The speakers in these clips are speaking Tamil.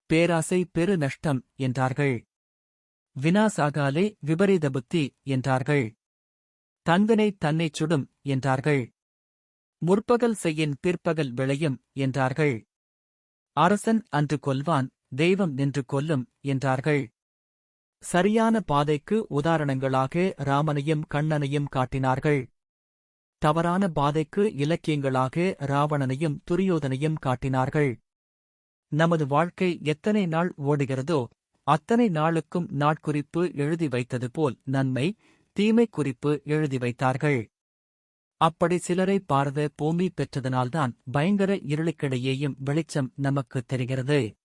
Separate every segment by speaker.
Speaker 1: பேராசை பெரு நஷ்டம் என்றார்கள். வினாசாகாலே விபரீத புத்தி என்றார்கள். தன்வினை தன்னைச் சுடும் என்றார்கள். முற்பகல் செய்யின் பிற்பகல் விளையும் என்றார்கள். அரசன் அன்று கொல்வான், தெய்வம் நின்று கொல்லும் என்றார்கள். சரியான பாதைக்கு உதாரணங்களாக ராமனையும் கண்ணனையும் காட்டினார்கள். தவறான பாதைக்கு இலக்கியங்களாக ராவணனையும் துரியோதனையும் காட்டினார்கள். நமது வாழ்க்கை எத்தனை நாள் ஓடுகிறதோ அத்தனை நாளுக்கும் நாட்குறிப்பு எழுதி வைத்தது போல் நன்மை தீமை குறிப்பு எழுதி வைத்தார்கள். அப்படி சிலரை பாரத பூமி பெற்றதனால்தான் பயங்கர இருளுக்கிடையேயும் வெளிச்சம் நமக்குத் தெரிகிறது.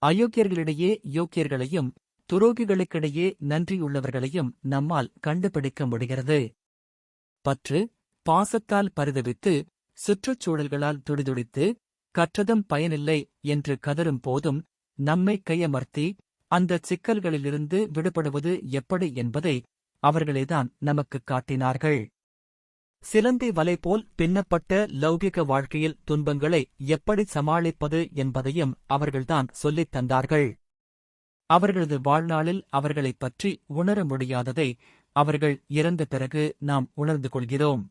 Speaker 1: அயோக்கியர்களிடையே யோக்கியர்களையும் துரோகிகளுக்கிடையே நன்றியுள்ளவர்களையும் நம்மால் கண்டுபிடிக்க முடிகிறது. பற்று பாசத்தால் பரிதவித்து சுற்றுச்சூழல்களால் துடிதுடித்து கற்றதும் பயனில்லை என்று கதரும் போதும் நம்மை கையமர்த்தி அந்தச் சிக்கல்களிலிருந்து விடுபடுவது எப்படி என்பதை அவர்களேதான் நமக்குக் காட்டினார்கள். சிலந்தி வலை போல் பின்னப்பட்ட லௌகிக வாழ்க்கையில் துன்பங்களை எப்படி சமாளிப்பது என்பதையும் அவர்கள்தான் சொல்லித் தந்தார்கள். அவர்களது வாழ்நாளில் அவர்களைப் பற்றி உணர முடியாததை அவர்கள் இறந்த பிறகு நாம் உணர்ந்து கொள்கிறோம்.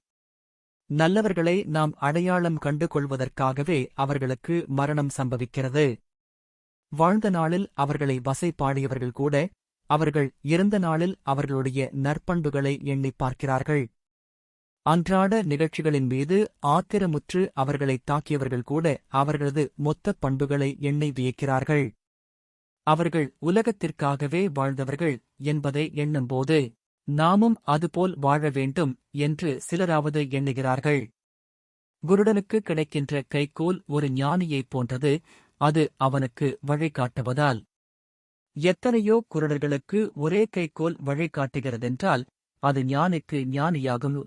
Speaker 1: நல்லவர்களை நாம் அடையாளம் கண்டு கொள்வதற்காகவே அவர்களுக்கு மரணம் சம்பவிக்கிறது. வாழ்ந்த நாளில் அவர்களை வசைபாடியவர்கள் கூட அவர்கள் இறந்த நாளில் அவர்களுடைய நற்பண்புகளை எண்ணிப் பார்க்கிறார்கள். அன்றாட நிகழ்ச்சிகளின் மீது ஆத்திரமுற்று அவர்களைத் தாக்கியவர்கள் கூட அவர்களது மொத்தப் பண்புகளை எண்ணி வியக்கிறார்கள். அவர்கள் உலகத்திற்காகவே வாழ்ந்தவர்கள் என்பதை எண்ணும்போது நாமும் அதுபோல் வாழ வேண்டும் என்று சிலராவது எண்ணுகிறார்கள். குருடனுக்கு கிடைக்கின்ற கைக்கோல் ஒரு ஞானியைப் போன்றது, அது அவனுக்கு வழிகாட்டுவதால். எத்தனையோ குருடர்களுக்கு ஒரே கைக்கோல் வழிகாட்டுகிறதென்றால் அது ஞானிக்கு ஞானியாகும்.